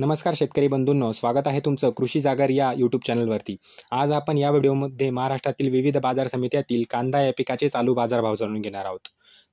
नमस्कार शेतकरी बंधूंनो, स्वागत आहे तुमचं कृषी जागर या यूट्यूब चॅनलवरती। आज आपण या व्हिडिओमध्ये महाराष्ट्रातील विविध बाजार समित्यातील कांदा या पिकाचे चालू बाजारभाव जाणून घेणार आहोत।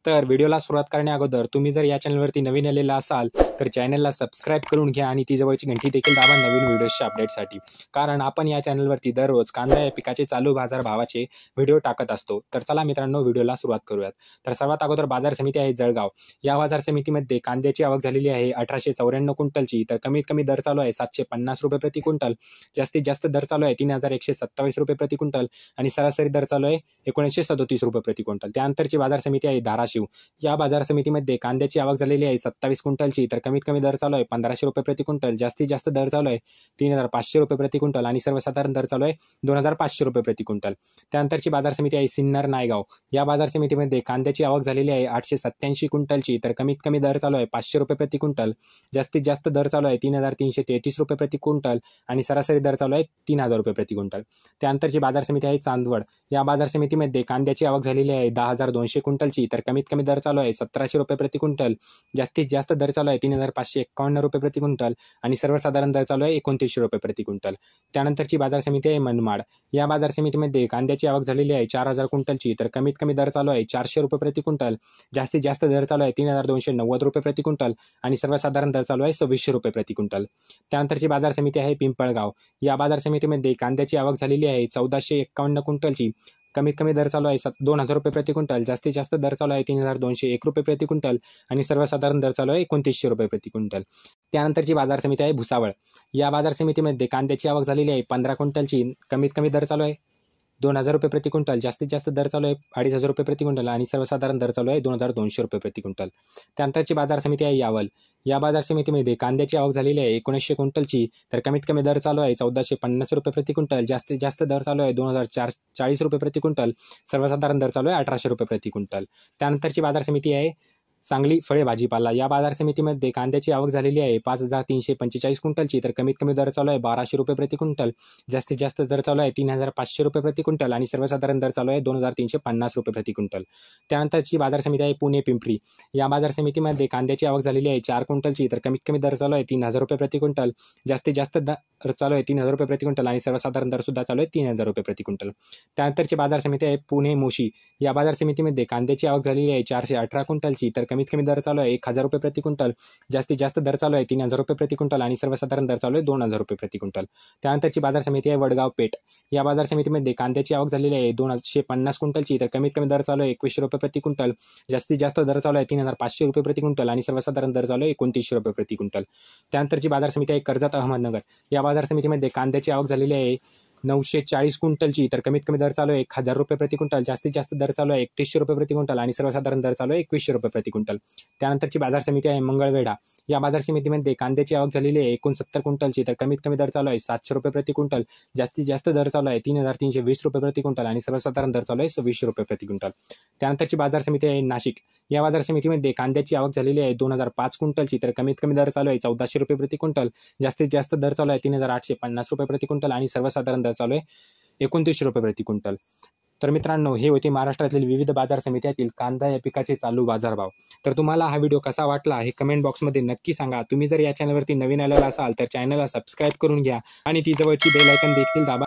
तर व्हिडिओला सुरुवात करण्याअगोदर तुम्ही जर या चॅनलवरती नवीन आलेला असाल तर चॅनलला सबस्क्राइब करून घ्या आणि ती जवळची घंटी देखील दाबा नवीन व्हिडिओच्या अपडेटसाठी, कारण आपण या चॅनलवरती दररोज कांदा या पिकाचे चालू बाजारभावाचे व्हिडिओ टाकत असतो। तर चला मित्रांनो, व्हिडिओला सुरुवात करूयात। तर सर्वात अगोदर बाजार समिती आहे जळगाव। या बाजार समितीमध्ये कांद्याची आवक झालेली आहे 1894 क्विंटलची। तर कमीत कमी दर चालू आहे 750 रुपये प्रति क्विंटल, जास्तीत जास्त दर चालू आहे 3127 रुपये प्रति क्विंटल आणि सरासरी दर चालू आहे 1937 रुपये प्रति क्विंटल। त्यानंतरची बाजार समिती आहे धाराशिव। या बाजार समितीमध्ये कांद्याची आवक झालेली आहे 27 क्विंटलची। तर कमीत कमी दर चालू आहे 1500 रुपये प्रति क्विंटल, जास्तीत जास्त दर चालू आहे 3500 रुपये प्रति क्विंटल आणि सर्वसाधारण दर चालू आहे 2500 रुपये प्रति क्विंटल। त्यानंतरची बाजार समिती आहे सिन्नर नायगाव। या बाजार समितीमध्ये कांद्याची आवक झालेली आहे 887 क्विंटलची। तर कमीत कमी दर चालू आहे 500 रुपये प्रति क्विंटल, जास्तीत जास्त दर चालू आहे 3333 रुपये प्रति क्विंटल आणि सरासरी दर चालू आहे 3000 रुपये प्रति क्विंटल। त्यानंतरची बाजार समिती आहे चांदवड। या बाजार समितीमध्ये कांद्याची आवक झालेली आहे 10200 क्विंटलची। तर कमीत कमी दर चालू आहे 1700 रुपये प्रति क्विंटल, जास्तीत जास्त दर चालू आहे 3551 रुपये प्रति क्विंटल आणि सर्वसाधारण दर चालू आहे 2900 रुपये प्रति क्विंटल। त्यानंतरची बाजार समिती आहे मनमाड। या बाजार समितीमध्ये कांद्याची आवक झालेली आहे 4000 क्विंटलची। तर कमीत कमी दर चालू आहे 400 रुपये प्रति क्विंटल, जास्तीत जास्त दर चालू आहे 3290 रुपये प्रति क्विंटल आणि सर्वसाधारण दर चालू आहे 2600 रुपये प्रति क्विंटल। त्यानंतरची बाजार समिती आहे पिंपळगाव। या बाजार समितीमध्ये कांद्याची आवक झालेली आहे 1451 क्विंटलची। कमीत कमी दर चालू आहे 2000 रुपये प्रति क्विंटल, जास्तीत जास्त दर चालू आहे 3201 रुपये प्रति क्विंटल आणि सर्वसाधारण दर चालू आहे 2900 रुपये प्रति क्विंटल। त्यानंतरची बाजार समिती आहे भुसावळ। या बाजार समितीमध्ये कांद्याची आवक झालेली आहे 15 क्विंटलची। कमीत कमी दर चालू आहे 2000 रुपये प्रति क्विंटल, जास्तीत जास्त दर चालू आहे 2500 रुपये प्रति क्विंटल आणि सर्वसाधारण दर चालू आहे 2200 रुपये प्रति क्विंटल। त्यानंतरची बाजार समिती आहे यावल। या बाजार समितीमध्ये कांद्याची आवक झालेली आहे 1900 क्विंटलची। तर कमीत कमी दर चालू आहे 1450 रुपये प्रति क्विंटल, जास्तीत जास्त दर चालू आहे 2040 रुपये प्रति क्विंटल, सर्वसाधारण दर चालू आहे 1800 रुपये प्रति क्विंटल। त्यानंतरची बाजार समिती आहे सांगली फळे भाजीपाला। या बाजार समितीमध्ये कांद्याची आवक झालेली आहे 5345 क्विंटलची। तर कमीत कमी दर चालू आहे 1200 रुपये प्रति क्विंटल, जास्तीत जास्त दर चालू आहे 3500 रुपये प्रति क्विंटल आणि सर्वसाधारण दर चालू आहे 2350 रुपये प्रति क्विंटल। त्यानंतरची बाजार समिती आहे पुणे पिंपरी। या बाजार समितीमध्ये कांद्याची आवक झालेली आहे 4 क्विंटलची। तर कमीत कमी दर चालू आहे 3000 रुपये प्रति क्विंटल, जास्तीत जास्त दर चालू आहे 3000 रुपये प्रति क्विंटल आणि सर्वसाधारण दर सुद्धा चालू आहे 3000 रुपये प्रति क्विंटल। त्यानंतरची बाजार समिती आहे पुणे मोशी। या बाजार समितीमध्ये कांद्याची आवक झालेली आहे 418 क्विंटलची। तर कमीत कमी दर चालू आहे 1000 रुपये प्रति क्विंटल, जास्तीत जास्त दर चालू आहे 3000 रुपये प्रति क्विंटल आणि सर्वसाधारण दर चालू आहे 2000 रुपये प्रति क्विंटल। त्यानंतरची बाजार समिती आहे वडगाव पेठ। या बाजार समितीमध्ये कांद्याची आवक झालेली आहे 250 क्विंटलची। तर कमीत कमी दर चालू आहे 2100 रुपये प्रति क्विंटल, जास्तीत जास्त दर चालू आहे 3500 रुपये प्रति क्विंटल आणि सर्वसाधारण दर चालू आहे 2900 रुपये प्रति क्विंटल। त्यानंतरची बाजार समिती आहे कर्जत अहमदनगर। या बाजार समितीमध्ये कांद्याची आवक झालेली आहे 940 क्विंटलची। तर कमीत कमी दर चालू आहे 1000 रुपये प्रति क्विंटल, जास्तीत जास्त दर चालू आहे 3100 रुपये प्रति क्विंटल आणि सर्वसाधारण दर चालू आहे 2100 रुपये प्रति क्विंटल। त्यानंतरची बाजार समिती आहे मंगळवेढा। या बाजार समितीमध्ये कांद्याची आवक झालेली आहे 69 क्विंटलची। तर कमीत कमी दर चालू आहे 700 रुपये प्रति क्विंटल, जास्तीत जास्त दर चालू आहे 3320 रुपये प्रति क्विंटल आणि सर्वसाधारण दर चालू आहे 2600 रुपये प्रति क्विंटल। त्यानंतरची बाजार समिती आहे नाशिक। या बाजार समितीमध्ये कांद्याची आवक झालेली आहे 2005 क्विंटलची। तर कमीत कमी दर चालू आहे 1400 रुपये प्रति क्विंटल, जास्तीत जास्त दर चालू आहे 3850 रुपये प्रति क्विंटल आणि सर्वसाधारण दर चालू आहे 2900 रुपये प्रति क्विंटल। तर मित्रांनो, हे होते महाराष्ट्रातील विविध बाजार समित्यातील कांदा या पिकाचे चालू बाजारभाव। तर तुम्हाला हा व्हिडिओ कसा वाटला हे कमेंट बॉक्समध्ये नक्की सांगा। तुम्ही जर या चॅनलवरती नवीन आलेला असाल तर चॅनलला सबस्क्राइब करून घ्या आणि ती जवळची बेल आयकॉन देखील दाबा।